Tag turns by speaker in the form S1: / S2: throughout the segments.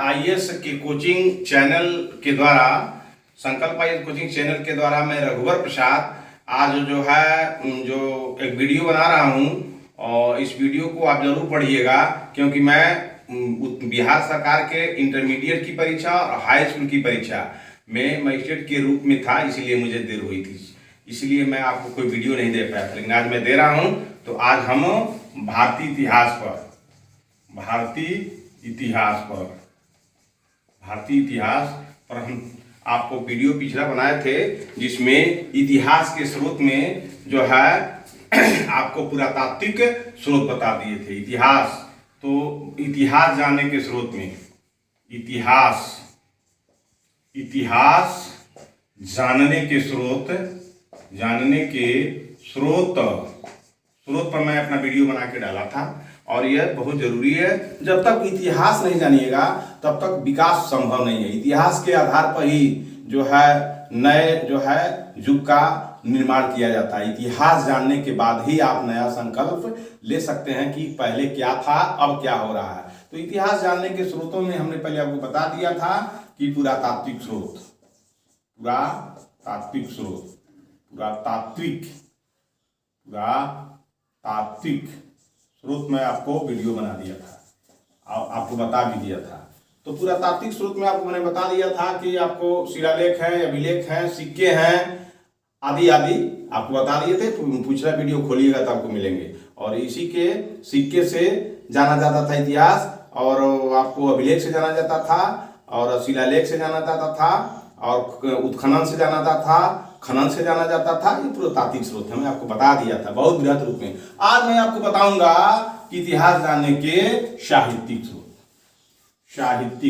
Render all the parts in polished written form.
S1: IAS के coaching channel के द्वारा, संकल्प आईएएस कोचिंग चैनल के द्वारा मैं रघुवर प्रसाद आज जो एक वीडियो बना रहा हूं और इस वीडियो को आप जरूर पढ़िएगा, क्योंकि मैं बिहार सरकार के इंटरमीडिएट की परीक्षा और हाई स्कूल की परीक्षा में मजिस्ट्रेट के रूप में था, इसीलिए मुझे देर हुई थी, इसलिए मैं आपको कोई वीडियो नहीं दे पाया था। लेकिन आज मैं दे रहा हूं। तो आज हम भारतीय इतिहास पर हम आपको वीडियो पिछला बनाए थे, जिसमें इतिहास के स्रोत में जो है आपको पुरातात्विक स्रोत बता दिए थे। इतिहास जानने के स्रोत में इतिहास जानने के स्रोत पर मैं अपना वीडियो बना के डाला था। और यह बहुत जरूरी है, जब तक इतिहास नहीं जानिएगा तब तक विकास संभव नहीं है। इतिहास के आधार पर ही नए युग का निर्माण किया जाता है। इतिहास जानने के बाद ही आप नया संकल्प ले सकते हैं कि पहले क्या था, अब क्या हो रहा है। तो इतिहास जानने के स्रोतों में हमने पहले आपको बता दिया था कि पुरातात्विक स्रोत में आपको वीडियो बना दिया था, आपको बता भी दिया था। तो पुरातात्विक स्रोत में आपको मैंने बता दिया था कि आपको शिलालेख है, अभिलेख हैं, सिक्के हैं, आदि आपको बता दिए थे। पिछला वीडियो खोलिएगा तो आपको मिलेंगे। और इसी के सिक्के से जाना जाता था इतिहास, और आपको अभिलेख से जाना जाता था, और शिलालेख से जाना जाता था, और उत्खनन से जाना जाता था, खनन से जाना जाता था। ये पुरातात्विक स्रोत हमने आपको बता दिया था बहुत बृहद रूप में। आज मैं आपको बताऊंगा कि इतिहास जानने के साहित्यिक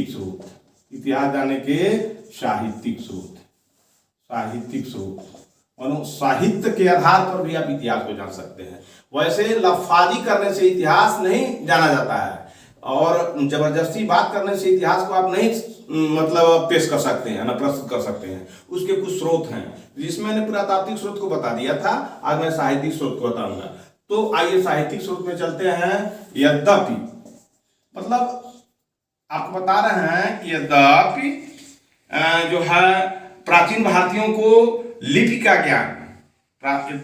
S1: स्रोत। इतिहास जानने के साहित्यिक स्रोत साहित्य के आधार पर भी आप इतिहास को जान सकते हैं। वैसे लफाजी करने से इतिहास नहीं जाना जाता है, और जबरदस्ती बात करने से इतिहास को आप नहीं पेश कर सकते हैं, न प्रस्तुत कर सकते हैं। उसके कुछ स्रोत हैं, जिसमें मैंने पुरातात्विक स्रोत को बता दिया था। आज मैं साहित्यिक स्रोत को बताऊंगा। तो आइए साहित्यिक स्रोत में चलते हैं। यद्यपि आपको बता रहे हैं कि यद्यपि प्राचीन भारतीयों को लिपि का ज्ञान, प्राचीन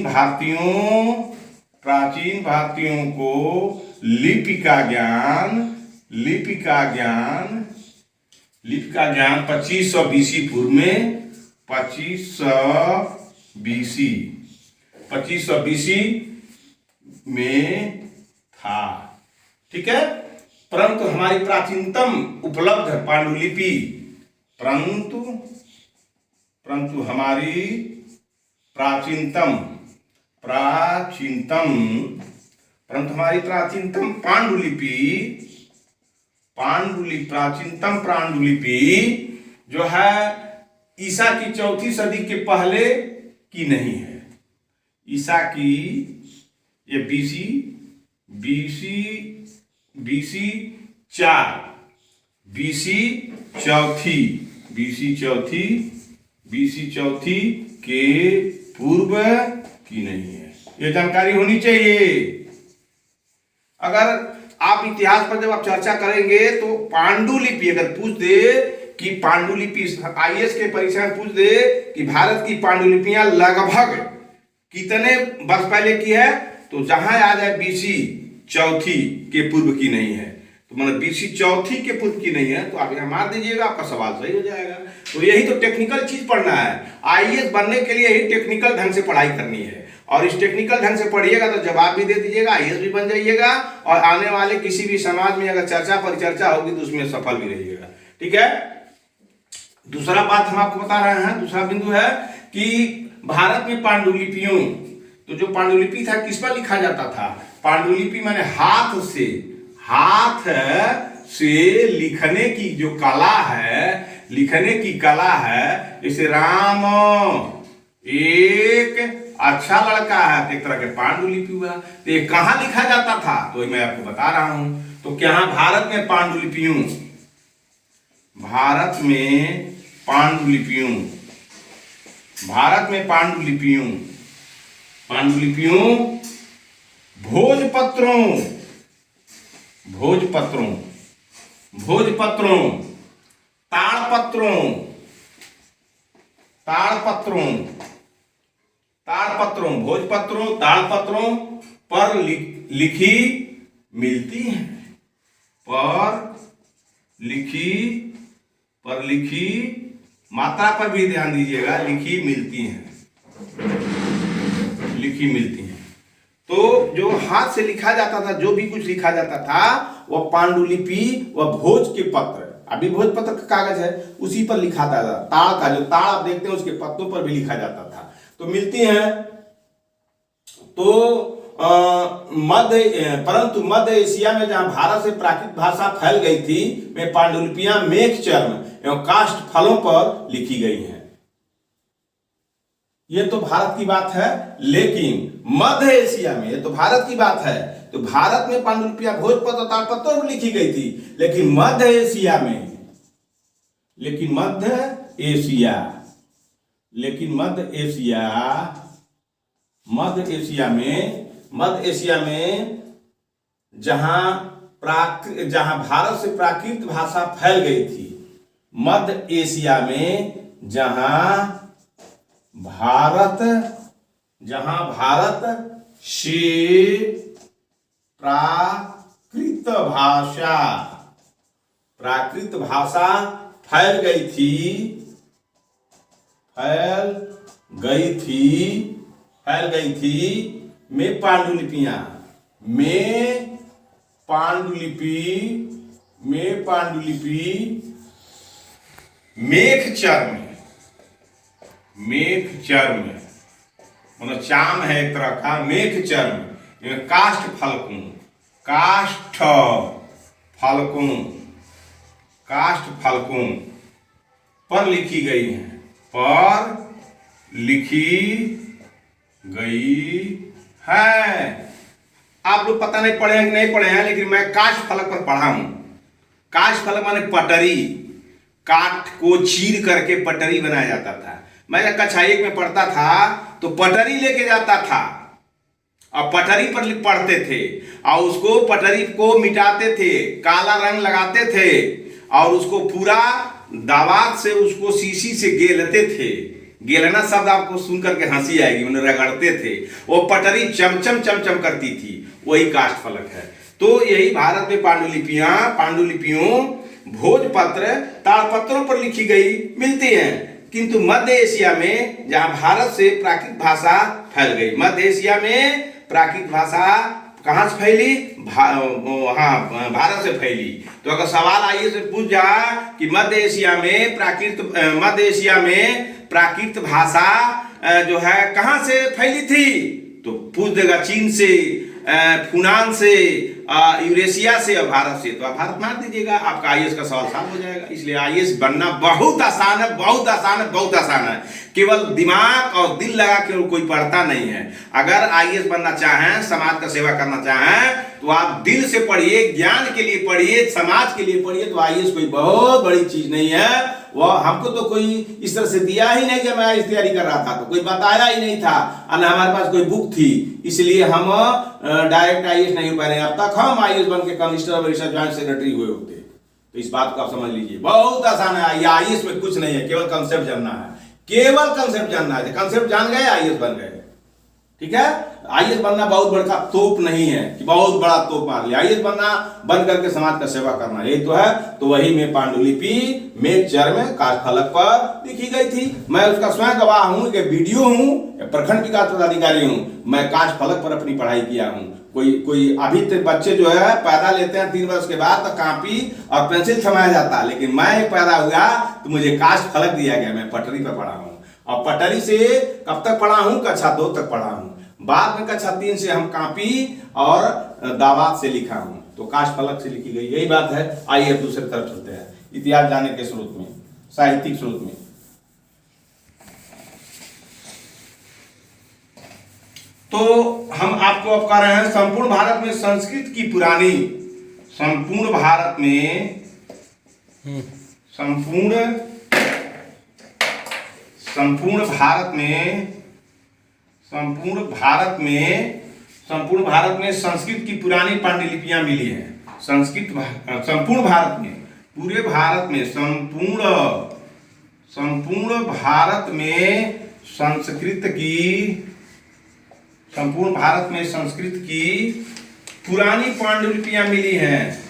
S1: भारतीयों को लिपि का ज्ञान 2500 BC पूर्व में 2500 BC में था, ठीक है। परंतु हमारी प्राचीनतम उपलब्ध पांडुलिपि परंतु हमारी प्राचीनतम पांडुलिपि जो है ईसा की 4वीं सदी के पहले की नहीं है। ईसा की ये BC चौथी के पूर्व की नहीं है। ये जानकारी होनी चाहिए। अगर आप इतिहास पर जब आप चर्चा करेंगे तो पांडुलिपि अगर पूछ दे कि पांडुलिपि, आईएएस के परीक्षा में पूछ दे कि भारत की पांडुलिपियां लगभग कितने वर्ष पहले की है, तो जहां आ जाए BC चौथी के पूर्व की नहीं है, तो मतलब BC चौथी के पूर्व की नहीं है, तो आप यहाँ मार दीजिएगा, आपका सवाल सही हो जाएगा। तो यही तो टेक्निकल चीज पढ़ना है। आईएएस बनने के लिए ही टेक्निकल ढंग से पढ़ाई करनी है, और इस टेक्निकल ढंग से पढ़िएगा तो जवाब भी दे दीजिएगा, आईएएस भी बन जाइएगा, और आने वाले किसी भी समाज में अगर चर्चा परिचर्चा होगी तो उसमें सफल भी रहिएगा, ठीक है। दूसरा बात हम आपको बता रहे हैं, दूसरा बिंदु है कि भारत में पांडुलिपियों, तो जो पांडुलिपि था किस पर लिखा जाता था? पांडुलिपि माने हाथ से लिखने की जो कला है, जैसे राम एक अच्छा लड़का है, तो एक तरह के पांडुलिपि हुआ। तो ये कहाँ लिखा जाता था, तो मैं आपको बता रहा हूं। तो क्या भारत में पांडुलिपियों भोजपत्रों, भोजपत्रों, भोजपत्रों, ताड़पत्रों, ताड़पत्रों, ताड़पत्रों, भोजपत्रों, ताड़पत्रों पर लिखी मिलती हैं, पर लिखी मात्रा पर भी ध्यान दीजिएगा, लिखी मिलती हैं, लिखी मिलती हैं। तो जो हाथ से लिखा जाता था, जो भी कुछ लिखा जाता था, वह पांडुलिपि, वह भोज के पत्र, अभी भोजपत्र का कागज है, उसी पर लिखा था। ताड़ का जो ताड़ आप देखते हैं उसके पत्तों पर भी लिखा जाता था। तो मिलती हैं। तो परंतु मध्य एशिया में जहां भारत से प्राकृत भाषा फैल गई थी, में पांडुलिपियां मेघ चर्म एवं काष्ठ फलों पर लिखी गई हैं। ये तो भारत की बात है, लेकिन मध्य एशिया में, ये तो भारत की बात है, तो भारत में पांडुलिपियां भोजपत्र ताड़पत्र पर लिखी गई थी, लेकिन मध्य एशिया में, मध्य एशिया में जहां भारत से प्राकृत भाषा फैल गई थी, मध्य एशिया में जहां भारत से प्राकृत भाषा फैल गई थी, में पांडुलिपियां, मेघ चर्म मतलब चाम है एक तरह का, मेघ चर्म, काष्ठ फलकों पर लिखी गई है। आप लोग पता नहीं पढ़े हैं कि नहीं पढ़े हैं, लेकिन मैं काष्ठ फलक पर पढ़ा हूं। काष्ठ फलक माने पटरी, काठ को चीर करके पटरी बनाया जाता था। मैं जब कक्षा 1 में पढ़ता था तो पटरी लेके जाता था और पटरी पर पढ़ते थे और उसको पटरी को मिटाते थे, काला रंग लगाते थे और उसको पूरा दावात से उसको शीशी से गेलते थे। गेलना शब्द आपको सुनकर के हंसी आएगी, उन्हें रगड़ते थे, वो पटरी चमचम करती थी, वही काष्ठ फलक है। तो यही भारत में पांडुलिपियों भोजपत्र ताड़पत्रों पर लिखी गई मिलती हैं। किंतु मध्य एशिया में जहां भारत से प्राकृत भाषा फैल गई, मध्य एशिया में प्राकृत भाषा कहां से फैली? भारत से फैली। तो अगर सवाल आइए से पूछ जाए कि मध्य एशिया में प्राकृत भाषा जो है कहां से फैली थी, तो पूछ देगा चीन से, फुनान से, यूरेशिया से और भारत से। तो आप भारत मार दीजिएगा, आपका आईएएस का सवाल साफ हो जाएगा। इसलिए आईएएस बनना बहुत आसान है। केवल दिमाग और दिल लगा के कोई पढ़ता नहीं है। अगर आईएएस बनना चाहें, समाज का सेवा करना चाहें, तो आप दिल से पढ़िए, ज्ञान के लिए पढ़िए, समाज के लिए पढ़िए। तो आईएएस कोई बहुत बड़ी चीज नहीं है। वह हमको तो कोई इस तरह से दिया ही नहीं जब मैं आईएएस तैयारी कर रहा था, तो कोई बताया ही नहीं था, और हमारे पास कोई बुक थी, इसलिए हम डायरेक्ट आईएएस नहीं हो पाए। अब तक हम आईएएस बन के कमिश्नर रिसर्च जॉइंट सेक्रेटरी हुए होते। तो इस बात को आप समझ लीजिए, बहुत आसान है। आईएएस में कुछ नहीं है, केवल कंसेप्ट जानना है, कंसेप्ट जान गए आईएएस बन गए। ठीक है, आईएएस बनना बहुत बड़ा तोप नहीं है कि बहुत बड़ा तोप मार लिया। आईएएस बनना बन करके समाज का सेवा करना, यही तो है। तो वही में पांडुलिपि मेघ चर्म काष्ठ फलक पर लिखी गई थी। मैं उसका स्वयं गवाह हूं, एक वीडियो हूं, प्रखंड विकास पदाधिकारी हूं। मैं काष्ठ फलक पर अपनी पढ़ाई किया हूं। कोई अभी तक बच्चे जो है पैदा लेते हैं 3 वर्ष के बाद, तो कापी और पेंसिल थमाया जाता है, लेकिन मैं पैदा हुआ तो मुझे काष्ठ फलक दिया गया। मैं पटरी पर पढ़ा हूं, और पटरी से कब तक पढ़ा हूं? कक्षा 2 तक पढ़ा हूं। बाद में कक्षा 3 से हम कापी और दावात से लिखा हूं। तो काष्ठ फलक से लिखी गई, यही बात है। आइए दूसरी तरफ चलते हैं, इतिहास जानने के स्रोत में, साहित्यिक स्रोत में। तो हम आपको अब कह रहे हैं संपूर्ण भारत में संस्कृत की पुरानी, संपूर्ण भारत में संपूर्ण भारत में संस्कृत की पुरानी पांडुलिपियां मिली हैं। संपूर्ण भारत में, पूरे भारत में, संपूर्ण भारत में संपूर्ण भारत में संस्कृत की पुरानी पांडुलिपियां मिली हैं।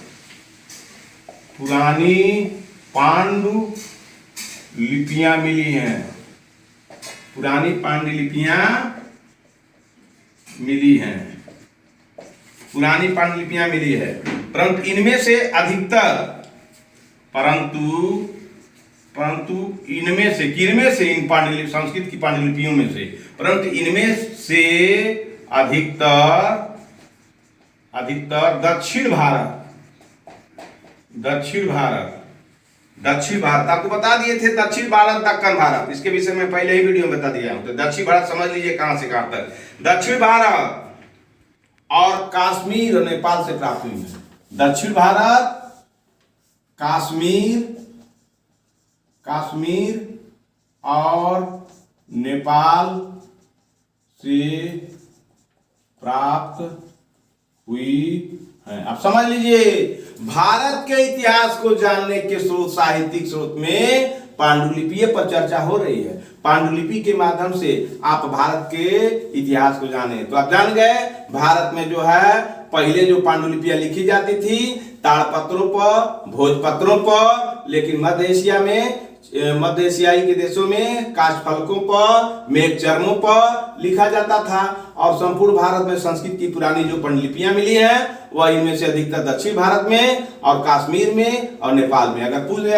S1: पुरानी पांडुलिपियां मिली हैं। पुरानी पांडुलिपियां मिली हैं। पुरानी पांडुलिपियां मिली है। परंतु इनमें से अधिकतर, परंतु इनमें से इन संस्कृत की पांडुलिपियों में से, परंतु इनमें से अधिकतर दक्षिण भारत आपको बता दिए थे। दक्षिण भारत, दक्कन भारत, इसके विषय में पहले ही वीडियो में बता दिया हूं। तो दक्षिण भारत समझ लीजिए कहां से कहां तक। दक्षिण भारत और कश्मीर और नेपाल से प्राप्त हुई है। दक्षिण भारत, कश्मीर और नेपाल से प्राप्त हुई है। अब समझ लीजिए, भारत के इतिहास को जानने के स्रोत, साहित्यिक स्रोत में पांडुलिपि पर चर्चा हो रही है। पांडुलिपि के माध्यम से आप भारत के इतिहास को जाने। तो आप जान गए, भारत में जो है पहले जो पांडुलिपियां लिखी जाती थी ताड़पत्रों पर, भोजपत्रों पर, लेकिन मध्य एशियाई के देशों में काष्ठफलकों पर, मेघचर्मों पर लिखा जाता था। और संपूर्ण भारत में संस्कृत की पुरानी जो पांडुलिपियां मिली हैं वह इनमें से अधिकतर दक्षिण भारत में और कश्मीर में और नेपाल में। अगर पूछ दे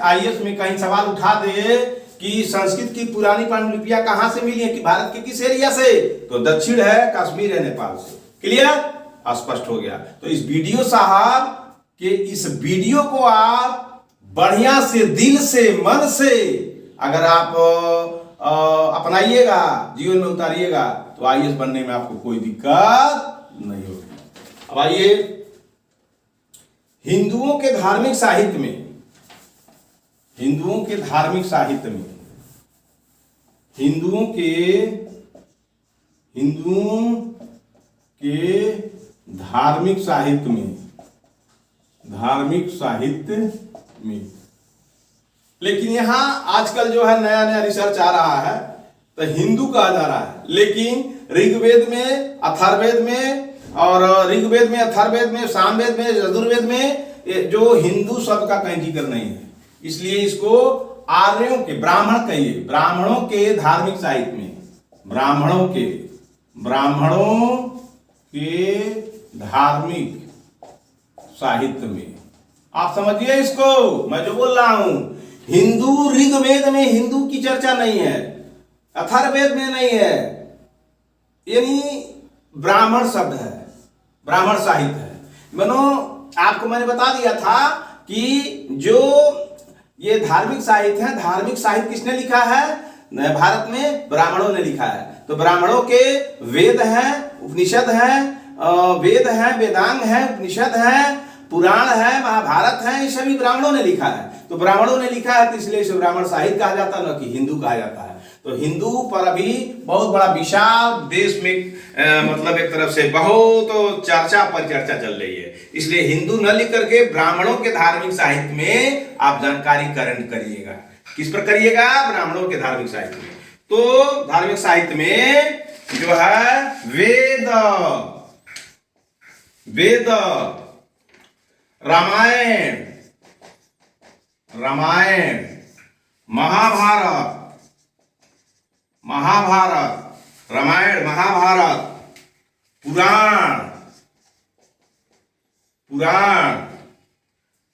S1: आईएएस में कहीं सवाल उठा दे कि संस्कृत की पुरानी पांडुलिपियां कहां से मिली है, कि भारत के किस एरिया से, तो दक्षिण है, कश्मीर है, नेपाल से। क्लियर, स्पष्ट हो गया। तो इस वीडियो साहब के इस वीडियो को आप बढ़िया से, दिल से, मन से अगर आप अपनाइएगा, जीवन में उतारिएगा, तो आईएएस बनने में आपको कोई दिक्कत नहीं होगी। अब आइए, हिंदुओं के धार्मिक साहित्य में, हिंदुओं के धार्मिक साहित्य में लेकिन यहां आजकल जो है नया नया रिसर्च आ रहा है, तो हिंदू कहा जा रहा है। लेकिन ऋग्वेद में, अथर्ववेद में, और ऋग्वेद में, अथर्ववेद में, सामवेद में, यजुर्वेद में जो हिंदू शब्द का कहीं जिक्र नहीं है। इसलिए इसको आर्यों के, ब्राह्मण कहिए, ब्राह्मणों के धार्मिक साहित्य में, ब्राह्मणों के धार्मिक साहित्य में आप समझिए इसको, मैं जो बोल रहा हूं। हिंदू, ऋग्वेद में हिंदू की चर्चा नहीं है, अथर्ववेद में नहीं है, यानी ब्राह्मण शब्द है, ब्राह्मण साहित्य है। आपको मैंने बता दिया था कि जो ये धार्मिक साहित्य है, धार्मिक साहित्य किसने लिखा है? भारत में ब्राह्मणों ने लिखा है। तो ब्राह्मणों के वेद हैं, उपनिषद हैं, वेद हैं, वेदांग हैं, उपनिषद हैं, पुराण है, महाभारत है, ये सभी ब्राह्मणों ने लिखा है। तो ब्राह्मणों ने लिखा है, तो इसलिए इसे ब्राह्मण साहित्य कहा जाता है, न कि हिंदू कहा जाता है। तो हिंदू पर अभी बहुत बड़ा विशाल देश में मतलब एक तरफ से बहुत चर्चा पर चर्चा चल रही है। इसलिए हिंदू न लिख करके ब्राह्मणों के धार्मिक साहित्य में आप जानकारी करण करिएगा। किस पर करिएगा? ब्राह्मणों के धार्मिक साहित्य में। तो धार्मिक साहित्य में जो है वेद, रामायण, महाभारत, रामायण, महाभारत, पुराण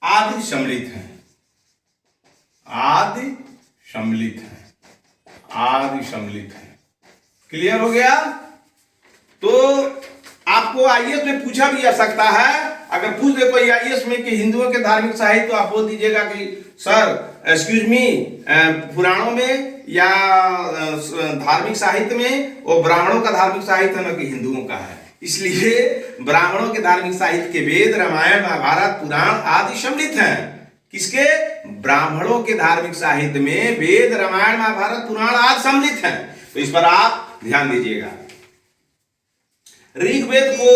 S1: आदि सम्मिलित हैं, आदि सम्मिलित हैं। क्लियर हो गया? तो आपको आईएएस में पूछा भी जा सकता है। अगर पूछ दे कोई आईएएस में कि हिंदुओं के धार्मिक साहित्य, तो आप बोल दीजिएगा कि सर एक्सक्यूज मी, पुराणों में या धार्मिक साहित्य में वो ब्राह्मणों का धार्मिक साहित्य है, न कि हिंदुओं का है। इसलिए ब्राह्मणों के धार्मिक साहित्य के वेद, रामायण, महाभारत, पुराण आदि सम्मिलित हैं। किसके? ब्राह्मणों के धार्मिक साहित्य में वेद, रामायण, महाभारत, पुराण आदि सम्मिलित हैं। तो इस पर आप ध्यान दीजिएगा। ऋग्वेद को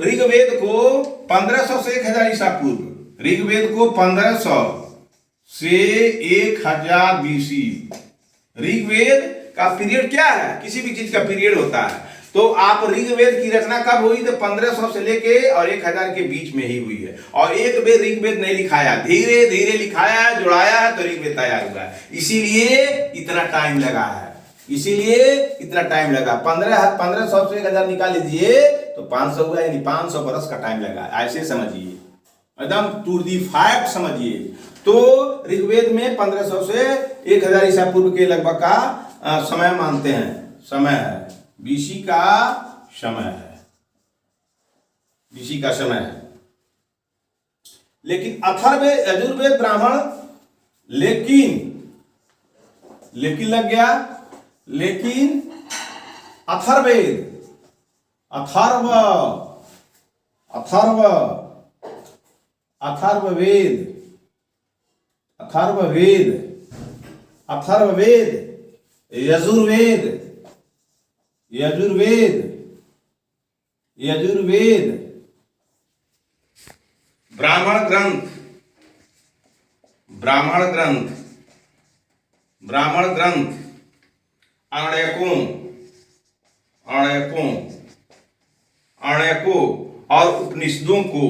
S1: ऋग्वेद को 1500 से 1000 ईसा पूर्व, ऋग्वेद को 1500 से 1000 BC। ऋग्वेद का पीरियड क्या है? किसी भी चीज का पीरियड होता है। तो आप ऋग्वेद की रचना कब हुई? तो 1500 से लेके और 1000 के बीच में ही हुई है। और एक बेर ऋग्वेद नहीं लिखाया, धीरे धीरे लिखाया है, जुड़ाया है, तो ऋग्वेद तैयार हुआ है। इसीलिए इतना टाइम लगा है, इसीलिए इतना टाइम लगा। 1500 से 1000 निकाल लीजिए तो 500 हुआ, यानी 500 बरस का टाइम लगा। ऐसे समझिए, एकदम टू दी फैक्ट समझिए। तो ऋग्वेद में 1500 से 1000 ईसा पूर्व के लगभग का समय मानते हैं, समय है, बीसी का समय है, बीसी का समय है। लेकिन अथर्ववेद, यजुर्वेद, ब्राह्मण, लेकिन लग गया, लेकिन अथर्ववेद, अथर्ववेद, यजुर्वेद, ब्राह्मण ग्रंथ, आर्णयकों और उपनिषदों को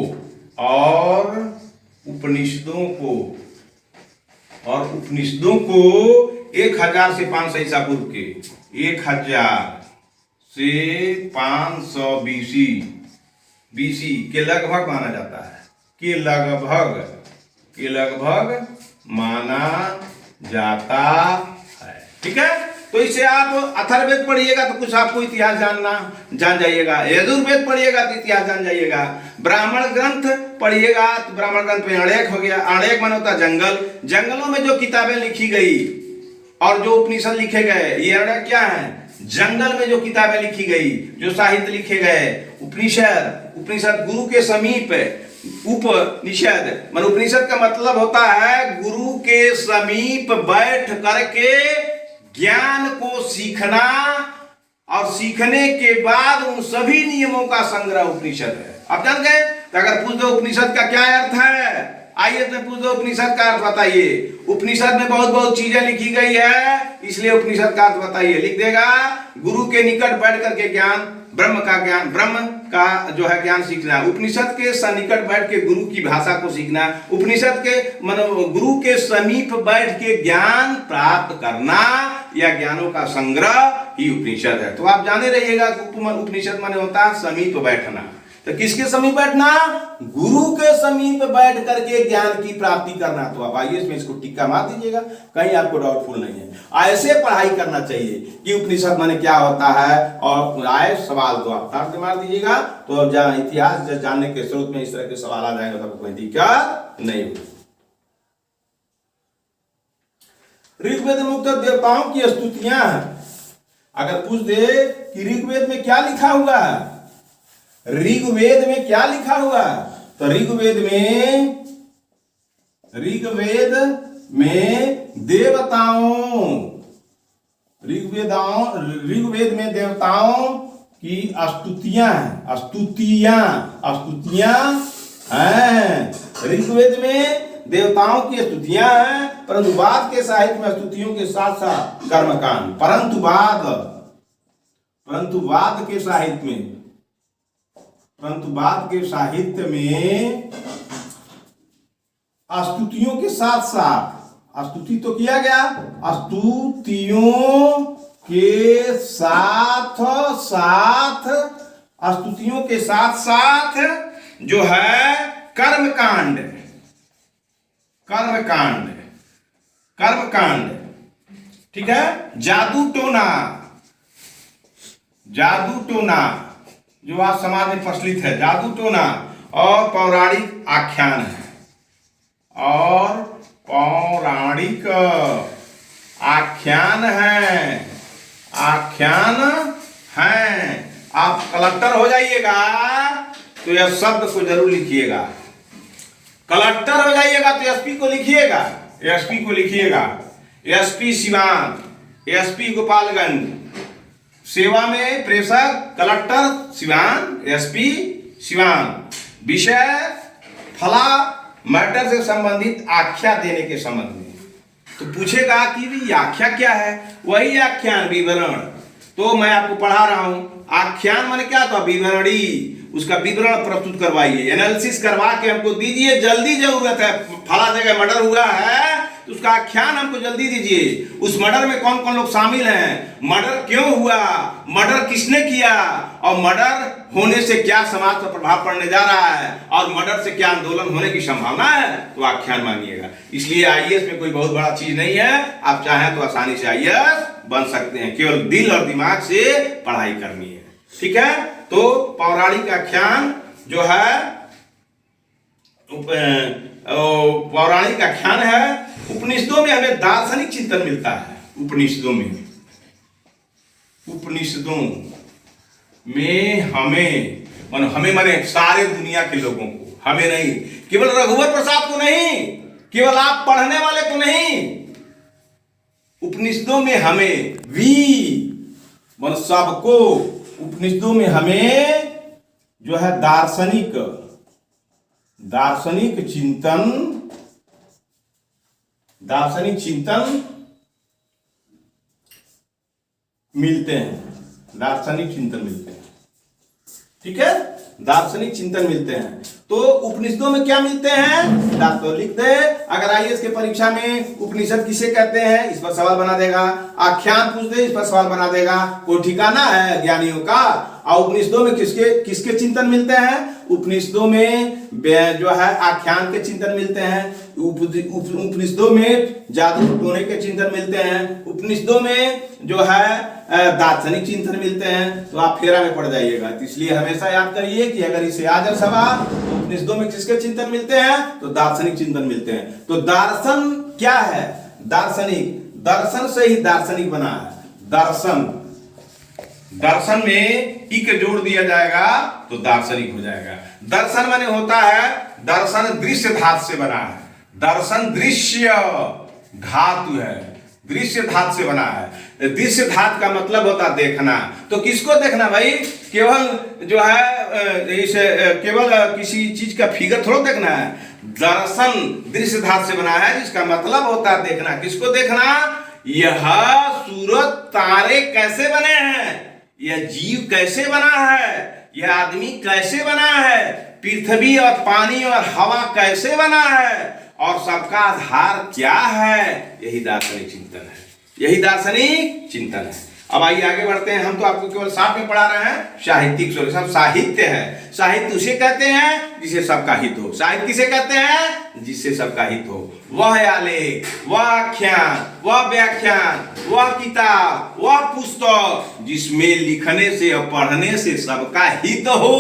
S1: 1000 से 500 ईसा पूर्व के, 1000 से 500 बीसी के लगभग माना जाता है, के लगभग माना जाता है। ठीक है, तो इसे आप अथर्ववेद पढ़िएगा तो कुछ आपको इतिहास जान जाइएगा, यजुर्वेद पढ़िएगा तो इतिहास जान जाइएगा, ब्राह्मण ग्रंथ पढ़िएगा तो ब्राह्मण ग्रंथ में अण्यक हो गया। अण्यक माने होता जंगल, जंगलों में जो किताबें लिखी गई और जो उपनिषद लिखे गए, ये अण्यक क्या है? जंगल में जो किताबें लिखी गई, जो साहित्य लिखे गए, उपनिषद गुरु के समीप, उपनिषद मान उपनिषद का मतलब होता है गुरु के समीप बैठ करके ज्ञान को सीखना, और सीखने के बाद उन सभी नियमों का संग्रह उपनिषद है। आप जान गए? तो अगर पूछ दो उपनिषद का क्या अर्थ है, आइए तो पूछ दो उपनिषद का अर्थ बताइए। उपनिषद में बहुत चीजें लिखी गई है, इसलिए उपनिषद का अर्थ बताइए। लिख देगा, गुरु के निकट बैठ करके ज्ञान, ब्रह्म का जो है ज्ञान सीखना, उपनिषद के सन्निकट बैठ के गुरु की भाषा को सीखना, उपनिषद के गुरु के समीप बैठ के ज्ञान प्राप्त करना, या ज्ञानों का संग्रह ही उपनिषद है। तो आप जाने रहिएगा उपनिषद माने होता है समीप बैठना। तो किसके समीप बैठना? गुरु के समीप बैठ करके ज्ञान की प्राप्ति करना। तो आप आइए इसमें इसको टिक्का मार दीजिएगा, कहीं आपको डाउटफुल नहीं है। ऐसे पढ़ाई करना चाहिए कि उपनिषद माने क्या होता है, और आए सवाल तो आप तार से मार दीजिएगा। तो अब जहाँ इतिहास जानने के स्रोत में इस तरह के सवाल आ जाएंगे तो कोई दिक्कत नहीं होगी। ऋग्वेद में तो देवताओं की स्तुतियां हैं। अगर पूछ दे कि ऋग्वेद में क्या लिखा हुआ है, ऋग्वेद में क्या लिखा हुआ, तो ऋग्वेद में देवताओं की स्तुतियां हैं। ऋग्वेद में देवताओं की स्तुतियां हैं, परंतु बाद के साहित्य में स्तुतियों के साथ साथ कर्मकांड, परंतु बाद के साहित्य में स्तुतियों के साथ साथ, स्तुति तो किया गया, स्तुतियों के साथ जो है कर्मकांड, ठीक है। जादू टोना जो आज समाज में प्रचलित है, जादू टोना और पौराणिक आख्यान है, आप कलेक्टर हो जाइएगा तो यह शब्द को जरूर लिखिएगा। कलेक्टर हो जाइएगा तो एसपी को लिखिएगा, एसपी को लिखिएगा। एसपी सिवान, एसपी गोपालगंज, सेवा में प्रेषक कलेक्टर सिवान, एसपी सिवान। विषय फला मैटर से संबंधित आख्या देने के संबंध में। तो पूछेगा कि भी आख्या क्या है? वही आख्यान विवरण। तो मैं आपको पढ़ा रहा हूं, आख्यान माने क्या था? विवरणी। उसका विवरण प्रस्तुत करवाइए, एनालिसिस करवा के हमको दीजिए, जल्दी जरूरत है। फला जगह मर्डर हुआ है तो उसका आख्यान हमको जल्दी दीजिए। उस मर्डर में कौन कौन लोग शामिल हैं, मर्डर क्यों हुआ, मर्डर किसने किया, और मर्डर होने से क्या समाज पर प्रभाव पड़ने जा रहा है, और मर्डर से क्या आंदोलन होने की संभावना है, तो आख्यान मांगिएगा। इसलिए आईएएस में कोई बहुत बड़ा चीज नहीं है, आप चाहें तो आसानी से आईएएस बन सकते हैं, केवल दिल और दिमाग से पढ़ाई करनी है। ठीक है, तो पौराणिक आख्यान जो है पौराणिक आख्यान है। उपनिषदों में हमें दार्शनिक चिंतन मिलता है। उपनिषदों में, उपनिषदों में हमें माने सारे दुनिया के लोगों को, हमें नहीं, केवल रघुवर प्रसाद को नहीं, केवल आप पढ़ने वाले को नहीं, उपनिषदों में हमें मान सबको, उपनिषदों में हमें जो है दार्शनिक चिंतन मिलते हैं, दार्शनिक चिंतन मिलते हैं। ठीक है, दार्शनिक चिंतन मिलते हैं। तो उपनिषदों में क्या मिलते हैं, तो लिख दे। अगर आईएएस के परीक्षा में उपनिषद किसे कहते हैं, इस पर सवाल बना देगा। आख्यान पूछ दे, इस पर सवाल बना देगा। कोई ठिकाना है ज्ञानियों का। और उपनिषदों में किसके चिंतन मिलते हैं, उपनिषदों में जो है आख्यान के चिंतन मिलते हैं, उपनिषदों में जादू टोने के चिंतन मिलते हैं, उपनिषदों में जो है दार्शनिक चिंतन मिलते हैं। तो आप फेरा में पड़ जाइएगा। तो इसलिए हमेशा याद करिए कि अगर इसे आ जाए सवाल, तो उपनिषदों में किसके चिंतन मिलते हैं, तो दार्शनिक चिंतन मिलते हैं। तो दर्शन क्या है, दार्शनिक, दर्शन से ही दार्शनिक बना है। दर्शन में इक जोड़ दिया जाएगा तो दार्शनिक हो जाएगा। दर्शन माने होता है, दर्शन दृश्य धातु से बना है। दर्शन दृश्य धातु है, दृश्य धातु से बना है। दृश्य धातु का मतलब होता है देखना। तो किसको देखना भाई, केवल जो है इसे केवल किसी चीज का फिगर थोड़ा देखना है। दर्शन दृश्य धातु से बना है, जिसका मतलब होता है देखना। किसको देखना, यह सूरज तारे कैसे बने हैं, यह जीव कैसे बना है, यह आदमी कैसे बना है, पृथ्वी और पानी और हवा कैसे बना है, और सबका आधार क्या है। यही दार्शनिक चिंतन है, यही दार्शनिक चिंतन है। अब आइए आगे बढ़ते हैं। हम तो आपको केवल साथ में पढ़ा रहे हैं साहित्यिक स्वरूप, सब साहित्य है। साहित्य उसे कहते हैं जिसे सबका हित हो। साहित्य किसे कहते हैं, जिससे सबका हित हो। वह आलेख, वह आख्यान, वह व्याख्यान, वह किताब, वह पुस्तक जिसमें लिखने से और पढ़ने से सबका हित हो,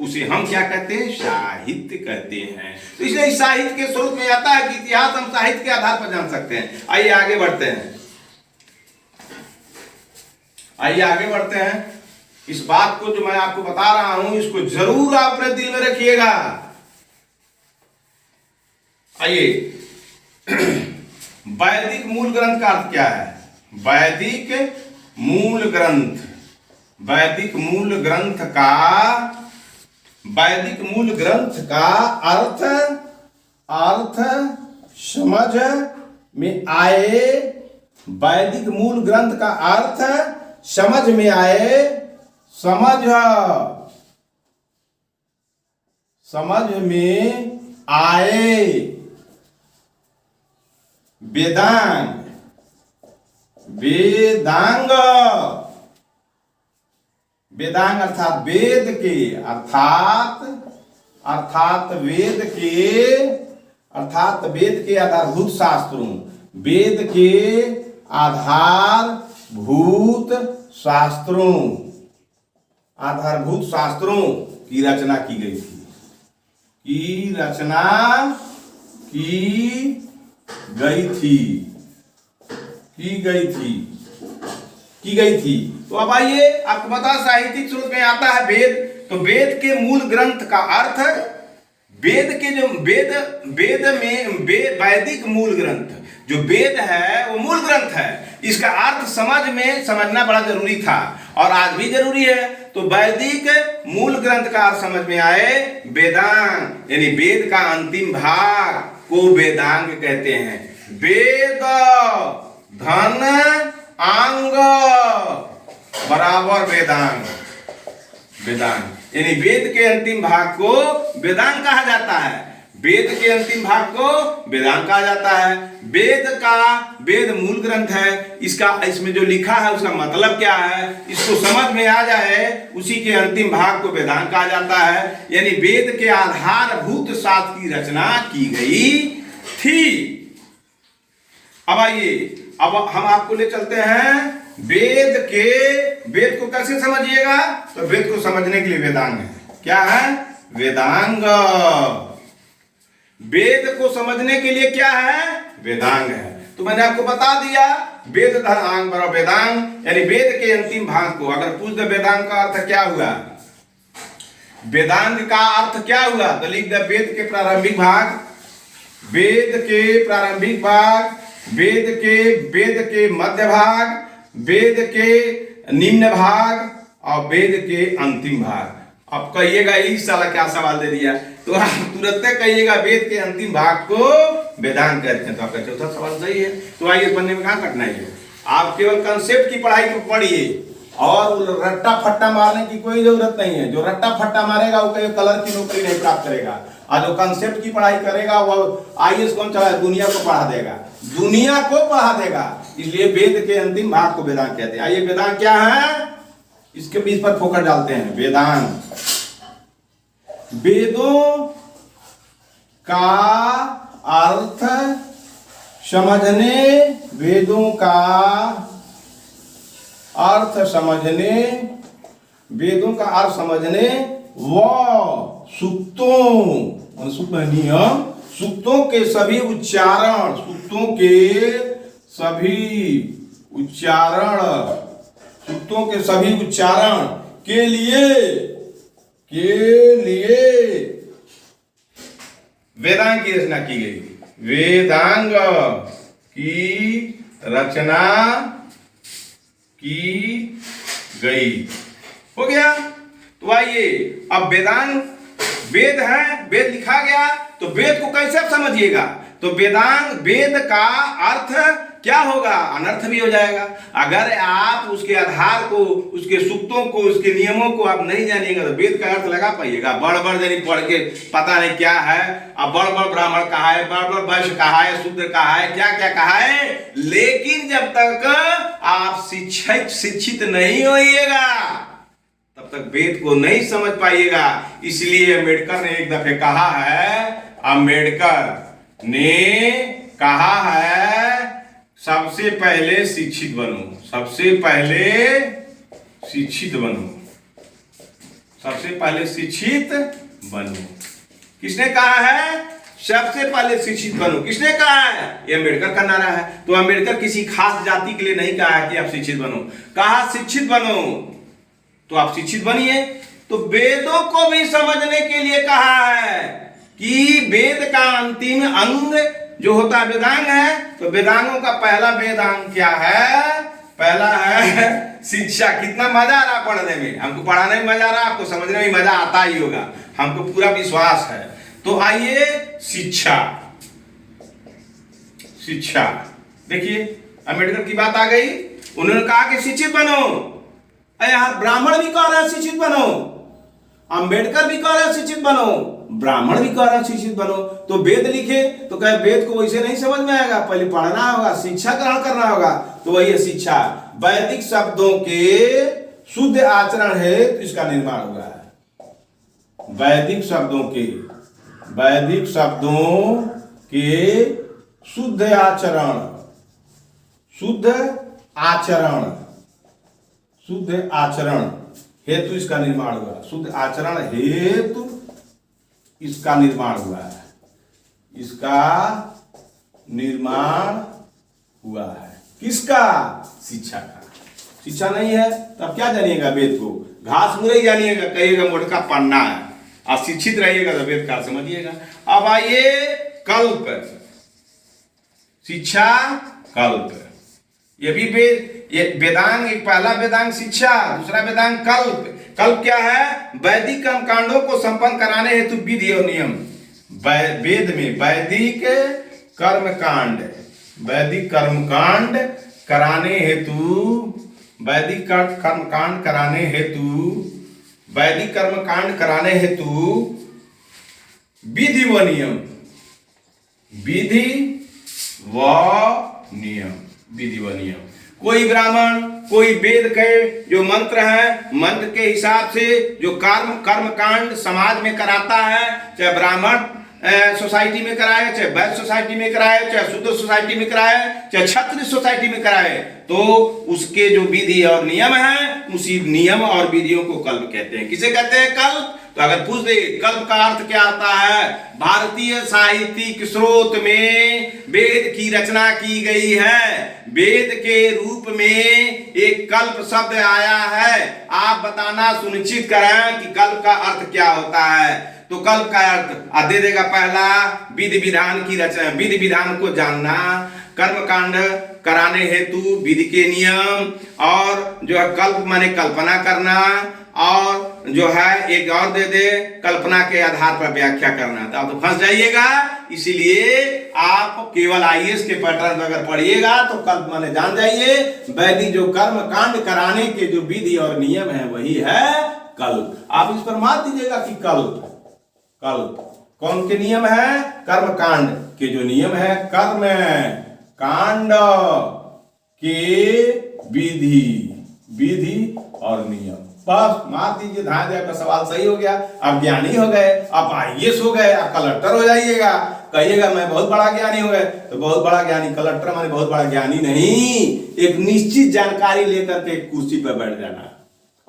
S1: उसे हम क्या कहते हैं, साहित्य कहते हैं। तो इसलिए साहित्य के स्वरूप में आता है कि इतिहास हम साहित्य के आधार पर जान सकते हैं। आइए आगे बढ़ते हैं, आइए आगे बढ़ते हैं। इस बात को जो मैं आपको बता रहा हूं, इसको जरूर आप अपने दिल में रखिएगा। आइए, वैदिक मूल ग्रंथ का अर्थ क्या है, वैदिक मूल ग्रंथ, वैदिक मूल ग्रंथ का, वैदिक मूल ग्रंथ का अर्थ समझ में आए। वैदिक मूल ग्रंथ का अर्थ समझ में आए, समझ में आए। वेदांग, वेदांग, वेदांग अर्थात वेद के, अर्थात वेद के आधारभूत शास्त्रों, वेद के आधारभूत शास्त्रों की रचना की गई थी, की गई थी। तो अब आइए आपको बता, साहित्यिक स्रोत में आता है वेद, तो वेद के मूल ग्रंथ का अर्थ, वेद के जो वेद में वैदिक मूल ग्रंथ, जो वेद है वो मूल ग्रंथ है, इसका अर्थ समझना बड़ा जरूरी था और आज भी जरूरी है। तो वैदिक मूल ग्रंथ का अर्थ समझ में आए, वेदांग यानी वेद का अंतिम भाग को वेदांग कहते हैं। वेद धन अंग बराबर वेदांग, वेदांग यानी वेद के अंतिम भाग को वेदांग कहा जाता है, वेद के अंतिम भाग को वेदांग कहा जाता है। वेद मूल ग्रंथ है, इसमें जो लिखा है उसका मतलब क्या है, इसको समझ में आ जाए, उसी के अंतिम भाग को वेदांग कहा जाता है। यानी वेद के आधारभूत शास्त्र की रचना की गई थी। अब आइए, अब हम आपको ले चलते हैं वेद को कैसे समझिएगा, तो वेद को समझने के लिए वेदांग है। क्या है? वेदांग। वेद को समझने के लिए क्या है? वेदांग है। तो मैंने आपको बता दिया, वेद धन अंग बराबर वेदांग, यानी वेद के अंतिम भाग को अगर पूछ दे वेदांग का अर्थ क्या हुआ, वेदांग का अर्थ क्या हुआ, तो लिख दे वेद के प्रारंभिक भाग, वेद के प्रारंभिक भाग, वेद के मध्य भाग, वेद के निम्न भाग और वेद के अंतिम भाग। अब कहिएगा इस साला क्या सवाल दे दिया, तो आप तुरंत कहिएगा वेद के अंतिम भाग को वेदांग कहते हैं, तो आपका चौथा सवाल सही है। तो आइए पढ़ने में कहाँ कठिनाई है, आप केवल कंसेप्ट की पढ़ाई को पढ़िए और रट्टा फट्टा मारने की कोई जरूरत नहीं है। जो रट्टा फट्टा मारेगा वो कहीं कलर की नौकरी नहीं प्राप्त करेगा, और जो कंसेप्ट की पढ़ाई करेगा वो आईएएस कौन चला, दुनिया को पढ़ा देगा, दुनिया को पढ़ा देगा। इसलिए वेद के अंतिम भाग को वेदांग कहते हैं। आइए वेदांग क्या है, इसके बीच पर फोकस डालते हैं। वेदांग वेदों का अर्थ समझने, वेदों का अर्थ समझने, वेदों का अर्थ समझने व सूक्तों, नियम, सूक्तों के सभी उच्चारण, सूक्तों के सभी उच्चारण, सूक्तों के सभी उच्चारण के लिए वेदांग की रचना की गई, वेदांग की रचना की गई। हो गया। तो आइए अब वेदांग, वेद है, वेद लिखा गया, तो वेद को कैसे आप समझिएगा, तो वेदांग, वेद का अर्थ क्या होगा, अनर्थ भी हो जाएगा। अगर आप उसके आधार को, उसके सूक्तों को, उसके नियमों को आप नहीं जानिएगा तो वेद का अर्थ लगा पाइएगा। बड़ जनी पढ़ के पता नहीं क्या है, अब बड़ ब्राह्मण कहा है, बड़ वैश्य कहा है, शूद्र कहा है, क्या क्या कहा है, लेकिन जब तक आप शिक्षित नहीं होइएगा तब तक वेद को नहीं समझ पाइएगा। इसलिए अम्बेडकर ने एक दफे कहा है, अम्बेडकर ने कहा है, सबसे पहले शिक्षित बनो, सबसे पहले शिक्षित बनो, सबसे पहले शिक्षित बनो। किसने कहा है? सबसे पहले शिक्षित बनो। किसने कहा है? ये अम्बेडकर का नारा है। तो अम्बेडकर किसी खास जाति के लिए नहीं कहा कि आप शिक्षित बनो, कहा शिक्षित बनो, तो आप शिक्षित बनिए। तो वेदों को भी समझने के लिए कहा है कि वेद का अंतिम अंग जो होता है वेदांग है। तो वेदांगों का पहला वेदांग क्या है? पहला है शिक्षा। कितना मजा आ रहा पढ़ने में, हमको पढ़ाने में मजा आ रहा, आपको समझने में मजा आता ही होगा, हमको पूरा विश्वास है। तो आइए शिक्षा, शिक्षा देखिए अम्बेडकर की बात आ गई, उन्होंने कहा कि शिक्षित बनो। यहां ब्राह्मण भी कह रहे हैं शिक्षित बनो, अम्बेडकर भी कह रहे हैं शिक्षित बनो, ब्राह्मण भी कह रहे हैं शिक्षित बनो। तो वेद लिखे तो कहे वेद को वैसे नहीं समझ में आएगा, पहले पढ़ना होगा, शिक्षा ग्रहण करना होगा। तो वही है शिक्षा। वैदिक शब्दों के शुद्ध आचरण है तो इसका निर्माण हुआ है। वैदिक शब्दों के शुद्ध आचरण, शुद्ध आचरण हेतु इसका निर्माण हुआ। शुद्ध आचरण हेतु इसका निर्माण हुआ है, इसका निर्माण हुआ है। किसका? शिक्षा का। शिक्षा नहीं है तब क्या जानिएगा वेद को? घास मुरई जानिएगा, कहिएगा मोटका पन्ना है। आप शिक्षित रहिएगा तो वेद का समझिएगा। अब आइए कल्प, शिक्षा कल्प। ये भी ये वेदांग, एक पहला वेदांग शिक्षा, दूसरा वेदांग कल्प। कल्प क्या है? वैदिक कर्मकांडों को संपन्न कराने हेतु विधि और नियम। वेद में वैदिक कर्मकांड, वैदिक कर्मकांड कराने हेतु, वैदिक कर्मकांड कराने हेतु, वैदिक कर्मकांड कराने हेतु विधि व नियम, विधि व नियम, विधि व नियम। कोई ब्राह्मण, कोई वेद के जो मंत्र है, मंत्र के हिसाब से जो कर्मकांड समाज में कराता है, चाहे ब्राह्मण सोसाइटी में कराए, चाहे वैश्य सोसाइटी में कराए, चाहे शूद्र सोसाइटी में कराए, चाहे क्षत्रिय सोसाइटी में कराए, तो उसके जो विधि और नियम है, उसी नियम और विधियों को कल्प कहते हैं। किसे कहते हैं? कल्प। तो अगर पूछ दे कल्प का अर्थ क्या होता है? भारतीय साहित्यिक स्रोत में वेद की रचना की गई है, वेद के रूप में एक कल्प शब्द आया है। आप बताना सुनिश्चित करें कि कल्प का अर्थ क्या होता है। तो कल्प का अर्थ दे देगा पहला, विधि विधान की रचना, विधि विधान को जानना, कर्मकांड कराने हेतु विधि के नियम, और जो है कल्प माने कल्पना करना, और जो है एक और दे दे कल्पना के आधार पर व्याख्या करना। तो आप तो फंस जाइएगा। इसीलिए आप केवल आईएएस के पैटर्न में अगर पढ़िएगा तो कल्प माने जान जाइए, वैदिक जो कर्म कांड कराने के जो विधि और नियम है वही है कल्प। आप इस पर मार दीजिएगा कि कल्प, कल्प कौन के नियम है? कर्म कांड के जो नियम है, कर्म कांड के विधि, विधि और नियम। बस मार दीजिए, ध्यान दे, आपका सवाल सही हो गया। आप ज्ञानी हो गए, आप आईएएस हो गए, आप कलेक्टर हो जाइएगा। कहिएगा मैं बहुत बड़ा ज्ञानी हो गए, तो बहुत बड़ा ज्ञानी, कलेक्टर माने बहुत बड़ा ज्ञानी नहीं, एक निश्चित जानकारी लेकर के कुर्सी पर बैठ जाना,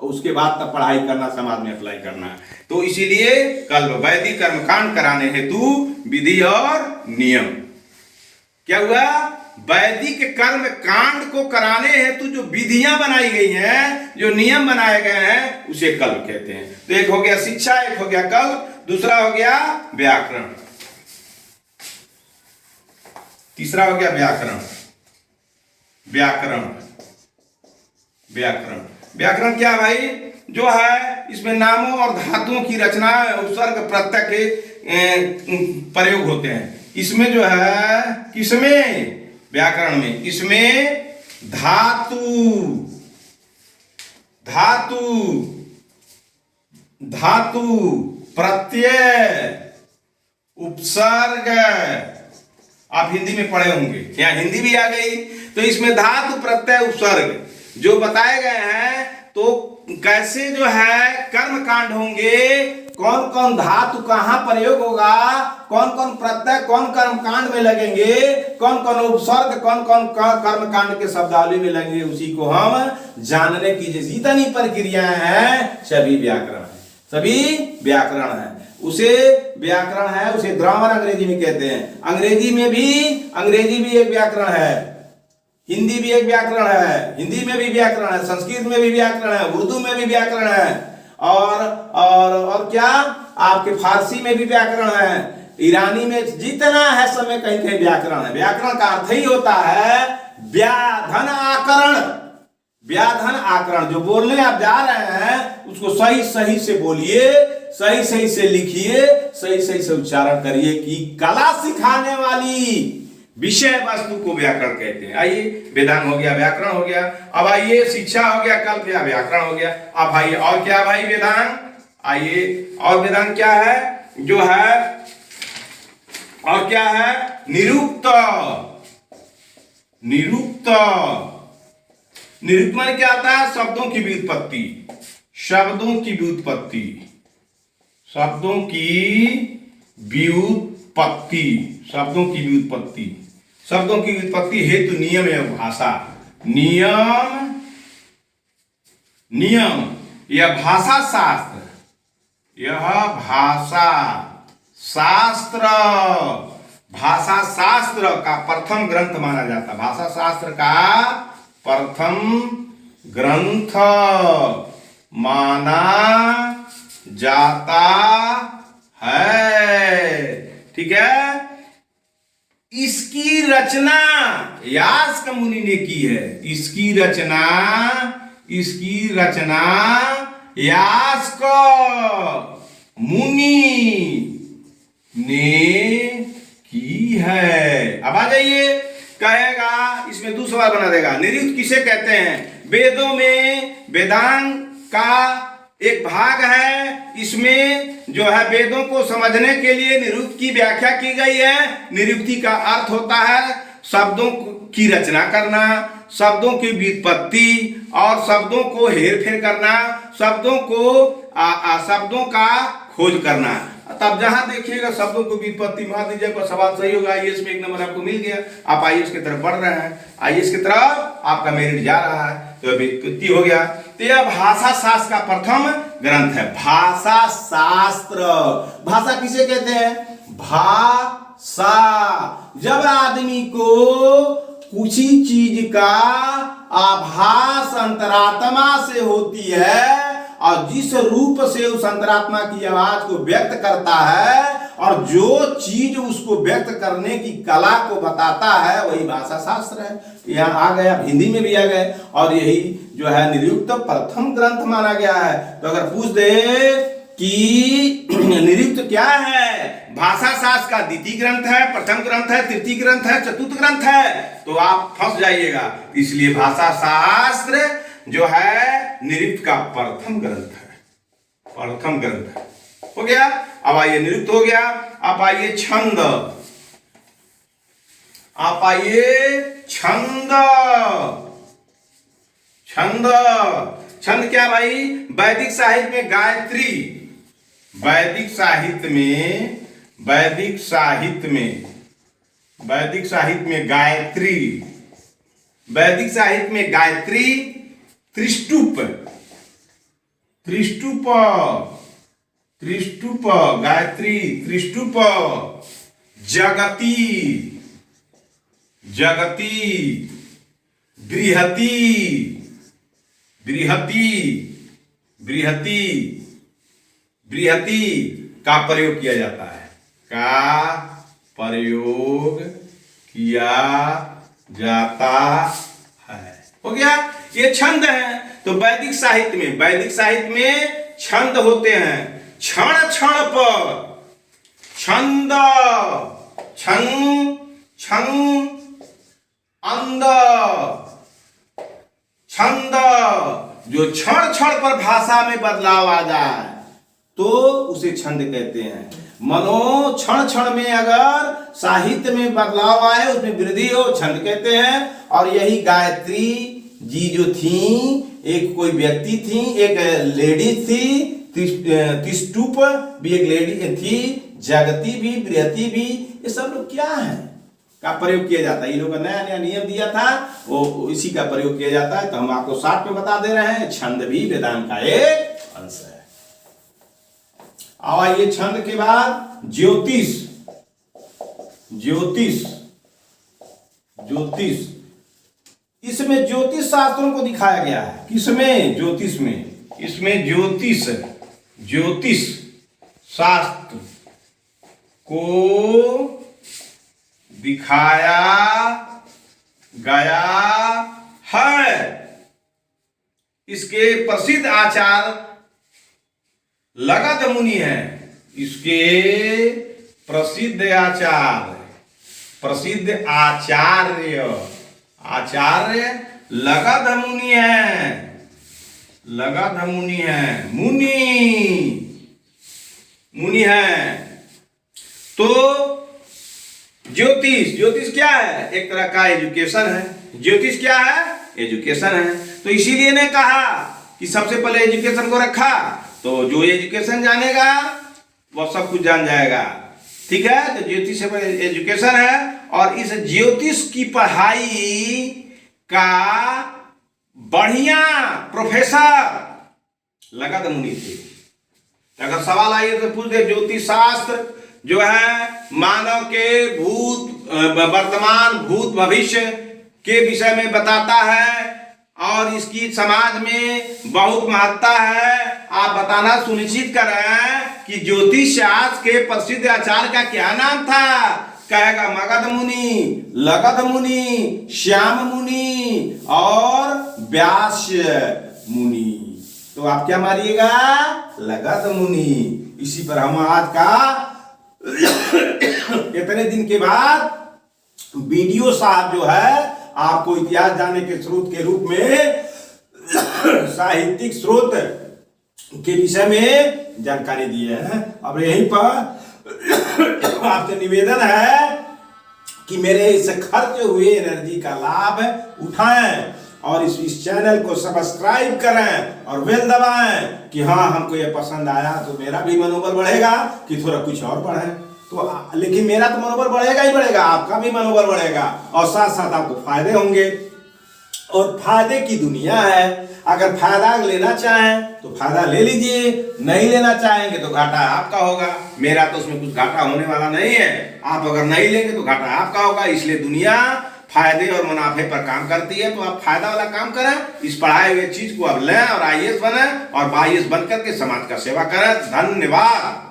S1: उसके बाद तब पढ़ाई करना, समाज में अप्लाई करना। तो इसीलिए कल्प वैदिक कर्मकांड कराने हेतु विधि और नियम। क्या हुआ? वैदिक कर्म कांड को कराने हेतु जो विधियां बनाई गई हैं, जो नियम बनाए गए हैं, उसे कल्प कहते हैं। तो एक हो गया शिक्षा, एक हो गया कल्प, दूसरा हो गया व्याकरण, तीसरा हो गया व्याकरण। व्याकरण, व्याकरण, व्याकरण क्या भाई? जो है इसमें नामों और धातुओं की रचना, उपसर्ग प्रत्यय के प्रयोग होते हैं। इसमें जो है, किसमें? व्याकरण में। इसमें धातु, धातु, धातु, प्रत्यय, उपसर्ग, आप हिंदी में पढ़े होंगे, यहाँ हिंदी भी आ गई। तो इसमें धातु, प्रत्यय, उपसर्ग जो बताए गए हैं, तो कैसे जो है कर्म कांड होंगे, कौन कौन धातु कहां प्रयोग होगा, कौन कौन प्रत्यय कौन कर्म कांड में लगेंगे, कौन कौन उपसर्ग कौन कौन कर्म कांड के शब्दावली में लगेंगे, उसी को हम जानने की जितनी प्रक्रियाएं हैं सभी व्याकरण है, सभी व्याकरण है। उसे व्याकरण है, उसे ग्रामर अंग्रेजी में कहते हैं। अंग्रेजी भी एक व्याकरण है, हिंदी भी एक व्याकरण है, हिंदी में भी व्याकरण है, संस्कृत में भी व्याकरण है, उर्दू में भी व्याकरण है, और क्या आपके फारसी में भी व्याकरण है, ईरानी में, जितना है सब में कहीं कहीं व्याकरण है। व्याकरण का अर्थ ही होता है व्याधन आकरण, व्याधन आकरण। जो बोलने आप जा रहे हैं उसको सही सही से बोलिए, सही सही से लिखिए, सही सही से उच्चारण करिए, कि कला सिखाने वाली विषय वस्तु को व्याकरण कहते हैं। आइए, वेदांग हो गया, व्याकरण हो गया। अब आइए शिक्षा हो गया, कल्प या व्याकरण हो गया। अब भाई और क्या भाई वेदांग? आइए, और वेदांग क्या है? जो है और क्या है? निरुक्त, निरुक्त, निरुक्त माने क्या आता है? शब्दों की व्युत्पत्ति, शब्दों की व्युत्पत्ति, शब्दों की व्युत्पत्ति, शब्दों की व्युत्पत्ति, शब्दों की व्युत्पत्ति हेतु नियम एवं भाषा। नियम, नियम, यह भाषा शास्त्र, यह भाषा शास्त्र, भाषा शास्त्र का प्रथम ग्रंथ माना जाता है। भाषा शास्त्र का प्रथम ग्रंथ माना जाता है। ठीक है, इसकी रचना यास्क मुनि ने की है। इसकी रचना यास्क मुनि ने की है। अब आ जाइए, कहेगा इसमें दो सवाल बना देगा। निरुक्त किसे कहते हैं? वेदों में वेदांग का एक भाग है, इसमें जो है वेदों को समझने के लिए निरुक्त की व्याख्या की गई है। निरुक्ति का अर्थ होता है शब्दों की रचना करना, शब्दों की व्युत्पत्ति और शब्दों को हेर फेर करना, शब्दों का खोज करना। तब जहां देखिएगा शब्दों को व्युत्पत्ति, मान लीजिए पर सवाल सही होगा, आईएएस में 1 नंबर आपको मिल गया, आप आईएएस की तरफ बढ़ रहे हैं, आईएएस की तरफ आपका मेरिट जा रहा है, तो व्युत्पत्ति हो गया। तो यह भाषा शास्त्र का प्रथम ग्रंथ है। भाषा शास्त्र, भाषा किसे कहते हैं? भाषा जब आदमी को किसी चीज का आभास अंतरात्मा से होती है और जिस रूप से उस अंतरात्मा की आवाज को व्यक्त करता है और जो चीज उसको व्यक्त करने की कला को बताता है, वही भाषा शास्त्र है। यहाँ आ गया, हिंदी में भी आ गए, और यही जो है निरुक्त प्रथम ग्रंथ माना गया है। तो अगर पूछ दे कि निरुक्त क्या है, भाषा शास्त्र का द्वितीय ग्रंथ है, प्रथम ग्रंथ है, तृतीय ग्रंथ है, चतुर्थ ग्रंथ है, तो आप फंस जाइएगा। इसलिए भाषा शास्त्र जो है निरुक्त का प्रथम ग्रंथ है, प्रथम ग्रंथ है। हो गया। अब आइए, निरुक्त हो गया। अब आइए छंद, आप आइए छंद। छंद, छंद क्या भाई? वैदिक साहित्य में गायत्री, वैदिक साहित्य में गायत्री, वैदिक साहित्य में गायत्री, त्रिष्टुप, गायत्री, त्रिष्टुप, जगती, बृहति का प्रयोग किया जाता है, हो गया। ये छंद है। तो वैदिक साहित्य में छंद होते हैं। क्षण क्षण पर छंद, छंद जो क्षण क्षण पर भाषा में बदलाव आ जाए तो उसे छंद कहते हैं। मनो क्षण क्षण में अगर साहित्य में बदलाव आए, उसमें वृद्धि हो, छंद कहते हैं। और यही गायत्री जी जो थी, एक कोई व्यक्ति थी, एक लेडी थी, त्रिष्टुप भी एक लेडी थी, जगती भी, बृहति भी, ये सब लोग क्या है का प्रयोग किया जाता है। ये लोग का नया नया नियम दिया था, वो इसी का प्रयोग किया जाता है। तो हम आपको शॉर्ट में बता दे रहे हैं, छंद भी वेदांत का एक अंश है। और ये छंद के बाद ज्योतिष, इसमें ज्योतिष शास्त्रों को दिखाया गया है। किसमें? ज्योतिष में। इसमें ज्योतिष शास्त्र को दिखाया गया है। इसके प्रसिद्ध आचार्य लगध मुनि है। इसके प्रसिद्ध आचार्य लगध मुनि है। मुनि है। तो ज्योतिष क्या है? एक तरह का एजुकेशन है। ज्योतिष क्या है? एजुकेशन है। तो इसीलिए ने कहा कि सबसे पहले एजुकेशन को रखा, तो जो एजुकेशन जानेगा वह सब कुछ जान जाएगा। ठीक है, तो ज्योतिष एजुकेशन है। और इस ज्योतिष की पढ़ाई का बढ़िया प्रोफेसर लगध मुनि थे। अगर सवाल आइए तो पूछ दे, ज्योतिष शास्त्र जो है मानव के वर्तमान भूत भविष्य के विषय में बताता है। और इसकी समाज में बहुत महत्ता है। आप बताना सुनिश्चित करें कि ज्योतिष शास्त्र के प्रसिद्ध आचार्य का क्या नाम था? कहेगा मगध मुनि, लगध मुनि, श्याम मुनि और व्यास्य मुनि। तो आप क्या मारिएगा? लगध मुनि। इसी पर हम आज का इतने दिन के बाद वीडियो साहब जो है आपको इतिहास जानने के स्रोत के रूप में साहित्यिक स्रोत के विषय में जानकारी दिए हैं। अब यहीं पर आपसे निवेदन है कि मेरे इस खर्च हुए एनर्जी का लाभ उठाएं और इस चैनल को सब्सक्राइब करें और बेल दबाएं कि हाँ हमको ये पसंद आया तो मेरा भी मनोबल बढ़ेगा कि थोड़ा कुछ और बढ़े। तो लेकिन मेरा तो मनोबल बढ़ेगा ही बढ़ेगा, आपका भी मनोबल बढ़ेगा और साथ साथ आपको फायदे होंगे और फायदे की दुनिया है। अगर फायदा लेना चाहें तो फायदा ले लीजिए, नहीं लेना चाहेंगे तो घाटा आपका होगा। मेरा तो उसमें कुछ घाटा होने वाला नहीं है। आप अगर नहीं लेंगे तो घाटा आपका होगा। इसलिए दुनिया फायदे और मुनाफे पर काम करती है। तो आप फायदा वाला काम करें, इस पढ़ाए हुए चीज को आप लें और IAS बने और IAS बनकर के समाज का सेवा करें। धन्यवाद।